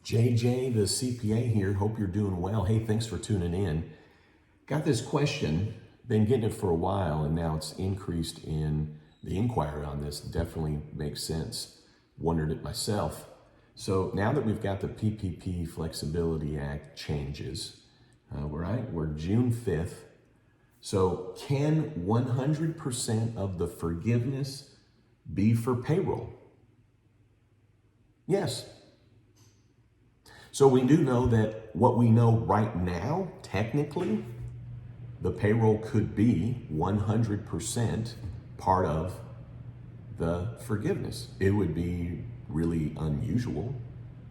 JJ, the CPA here. Hope you're doing well. Hey, thanks for tuning in. Got this question, been getting it for a while, and now it's increased in the inquiry on this. Definitely makes sense. Wondered it myself. So now that we've got the PPP Flexibility Act changes, we're June 5th. So can 100% of the forgiveness be for payroll? Yes. So we do know that what we know right now, technically, the payroll could be 100% part of the forgiveness. It would be really unusual.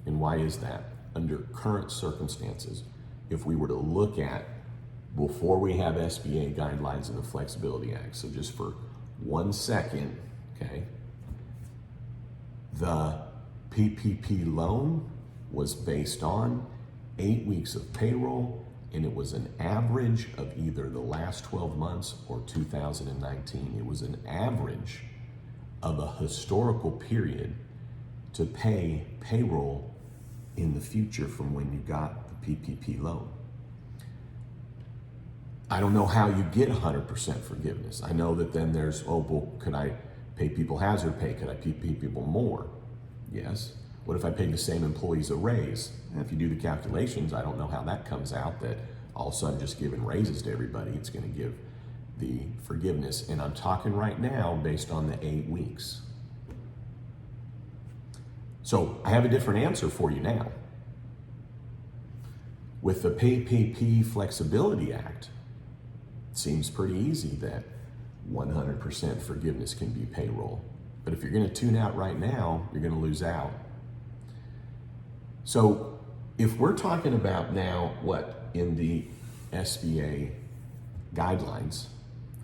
And why is that? Under current circumstances, if we were to look at before we have SBA guidelines and the Flexibility Act, so just for 1 second, okay, the PPP loan was based on 8 weeks of payroll, and it was an average of either the last 12 months or 2019. It was an average of a historical period to pay payroll in the future from when you got the PPP loan. I don't know how you get 100% forgiveness. I know that then there's, could I pay people hazard pay? Could I pay people more? Yes. What if I paid the same employees a raise? And if you do the calculations, I don't know how that comes out, that all of a sudden just giving raises to everybody, it's going to give the forgiveness. And I'm talking right now based on the 8 weeks. So I have a different answer for you now. With the PPP Flexibility Act, it seems pretty easy that 100% forgiveness can be payroll. But if you're going to tune out right now, you're going to lose out. So if we're talking about now what in the SBA guidelines,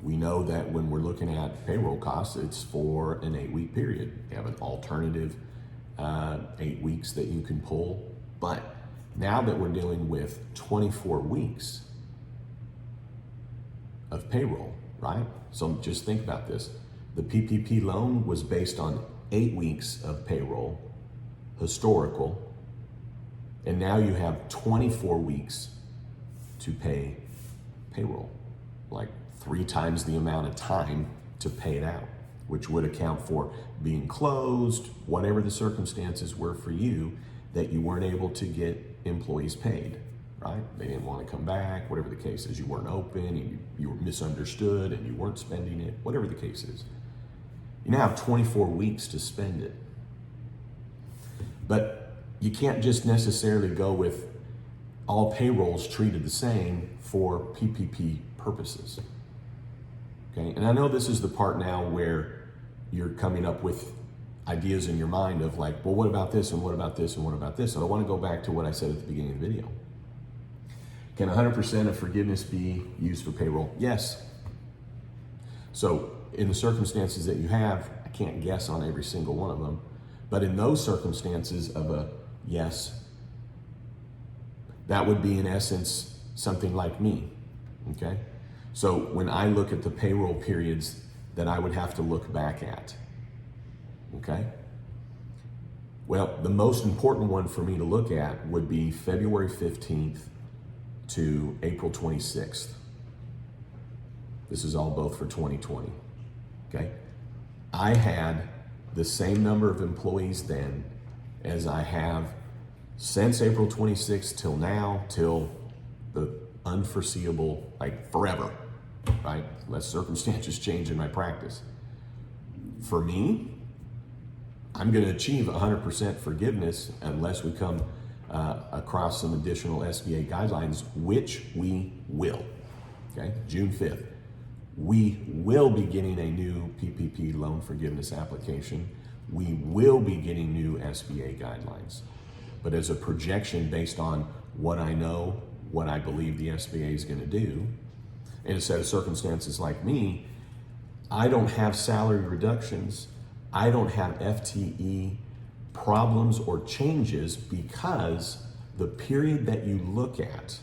we know that when we're looking at payroll costs, it's for an 8-week period. You have an alternative 8 weeks that you can pull. But now that we're dealing with 24 weeks of payroll, right? So just think about this. The PPP loan was based on 8 weeks of payroll, historical, and now you have 24 weeks to pay payroll, like 3 times the amount of time to pay it out, which would account for being closed, whatever the circumstances were for you, that you weren't able to get employees paid, right? They didn't want to come back, whatever the case is. You weren't open, and you were misunderstood, and you weren't spending it, whatever the case is. You now have 24 weeks to spend it. But you can't just necessarily go with all payrolls treated the same for PPP purposes. Okay, and I know this is the part now where you're coming up with ideas in your mind of like, well, what about this, and what about this, and what about this? So I want to go back to what I said at the beginning of the video. Can 100% of forgiveness be used for payroll? Yes. So in the circumstances that you have, I can't guess on every single one of them, but in those circumstances of a yes, that would be in essence something like me, okay? So when I look at the payroll periods that I would have to look back at, okay? Well, the most important one for me to look at would be February 15th to April 26th. This is all both for 2020, okay? I had the same number of employees then as I have since April 26th till now, till the unforeseeable, like forever, right? Unless circumstances change in my practice. For me, I'm going to achieve 100% forgiveness unless we come across some additional SBA guidelines, which we will, okay? June 5th. We will be getting a new PPP loan forgiveness application. We will be getting new SBA guidelines. But as a projection based on what I know, what I believe the SBA is going to do, in a set of circumstances like me, I don't have salary reductions. I don't have FTE problems or changes because the period that you look at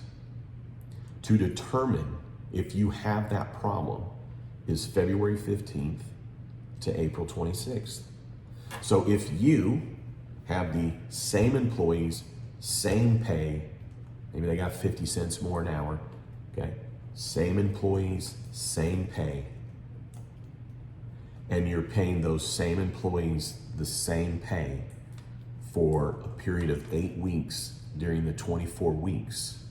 to determine if you have that problem is February 15th to April 26th. So if you have the same employees, same pay, maybe they got 50 cents more an hour, okay? Same employees, same pay. And you're paying those same employees the same pay for a period of 8 weeks during the 24 weeks,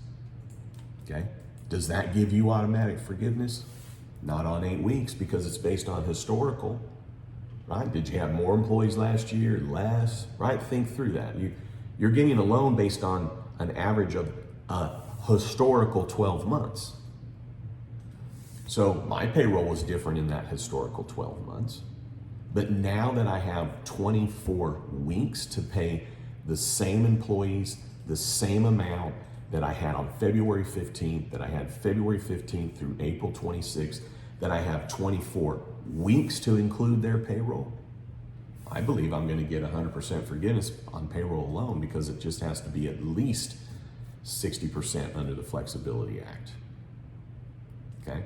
okay? Does that give you automatic forgiveness? Not on 8 weeks, because it's based on historical, right? Did you have more employees last year, less, right? Think through that. You're getting a loan based on an average of a historical 12 months. So my payroll was different in that historical 12 months. But now that I have 24 weeks to pay the same employees, the same amount that I had on February 15th, that I had February 15th through April 26th, that I have 24 weeks to include their payroll, I believe I'm going to get 100% forgiveness on payroll alone, because it just has to be at least 60% under the Flexibility Act. Okay?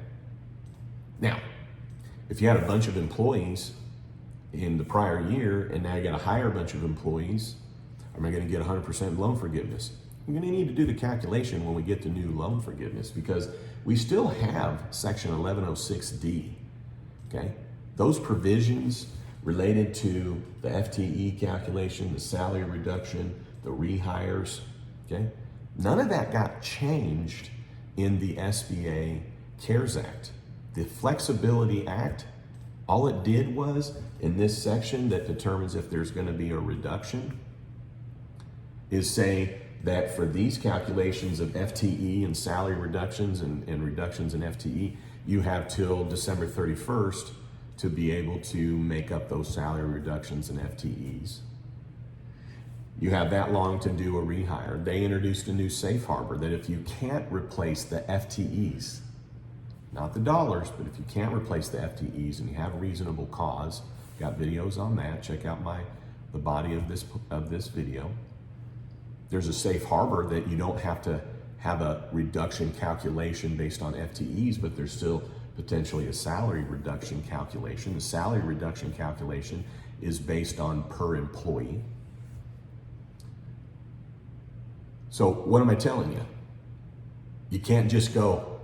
Now, if you had a bunch of employees in the prior year and now you got to hire a bunch of employees, am I going to get 100% loan forgiveness? I'm going to need to do the calculation when we get to new loan forgiveness, because we still have Section 1106D. Okay? Those provisions related to the FTE calculation, the salary reduction, the rehires, okay? None of that got changed in the SBA CARES Act. The Flexibility Act, all it did was, in this section that determines if there's going to be a reduction, is say that for these calculations of FTE and salary reductions and reductions in FTE, you have till December 31st to be able to make up those salary reductions and FTEs. You have that long to do a rehire. They introduced a new safe harbor that if you can't replace the FTEs, not the dollars, but if you can't replace the FTEs and you have a reasonable cause, got videos on that, check out the body of this video. There's a safe harbor that you don't have to have a reduction calculation based on FTEs, but there's still potentially a salary reduction calculation. The salary reduction calculation is based on per employee. So what am I telling you? You can't just go,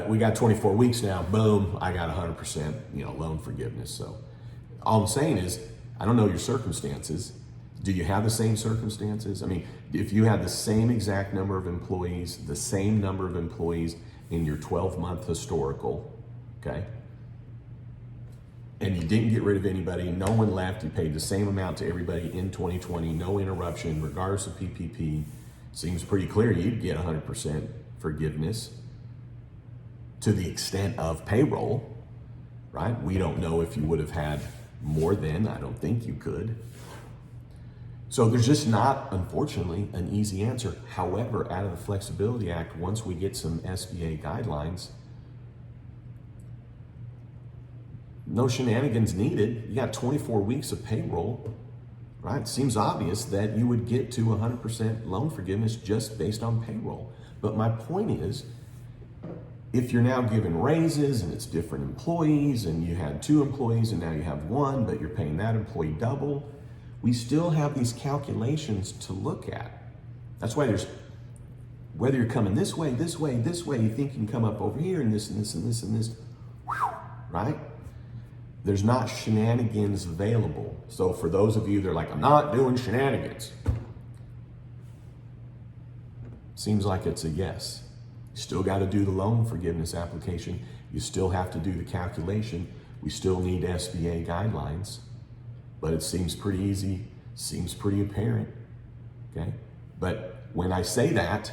we got 24 weeks now, boom, I got 100% loan forgiveness. So all I'm saying is, I don't know your circumstances. Do you have the same circumstances? I mean, if you had the same exact number of employees, the same number of employees in your 12-month historical, okay, and you didn't get rid of anybody, no one left, you paid the same amount to everybody in 2020, no interruption, regardless of PPP, seems pretty clear you'd get 100% forgiveness to the extent of payroll, right? We don't know if you would have had more than, I don't think you could. So there's just not, unfortunately, an easy answer. However, out of the Flexibility Act, once we get some SBA guidelines, no shenanigans needed. You got 24 weeks of payroll, right? Seems obvious that you would get to 100% loan forgiveness just based on payroll. But my point is, if you're now giving raises and it's different employees and you had 2 employees and now you have 1, but you're paying that employee double, we still have these calculations to look at. That's why there's, whether you're coming this way, this way, this way, you think you can come up over here and this and this and this and this, right? There's not shenanigans available. So for those of you that are like, I'm not doing shenanigans, seems like it's a yes. You still got to do the loan forgiveness application. You still have to do the calculation. We still need SBA guidelines. But it seems pretty easy, seems pretty apparent, okay? But when I say that,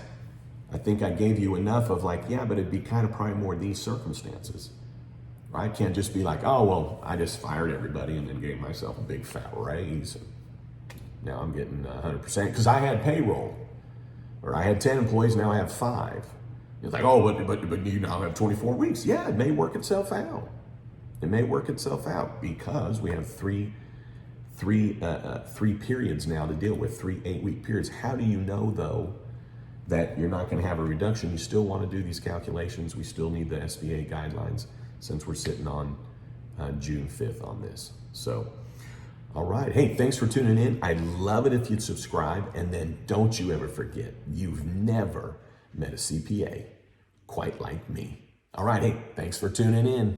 I think I gave you enough of like, yeah, but it'd be kind of probably more these circumstances, right? Can't just be like, oh, well, I just fired everybody and then gave myself a big fat raise. And now I'm getting 100% because I had payroll, or I had 10 employees, now I have 5. It's like, oh, but you now have 24 weeks. Yeah, it may work itself out. It may work itself out because we have three periods now to deal with, 3 8-week periods. How do you know though that you're not going to have a reduction? You still want to do these calculations. We still need the SBA guidelines since we're sitting on June 5th on this. So All right. Hey, thanks for tuning in. I'd love it if you'd subscribe. And then don't you ever forget, you've never met a CPA quite like me. All right. Hey, thanks for tuning in.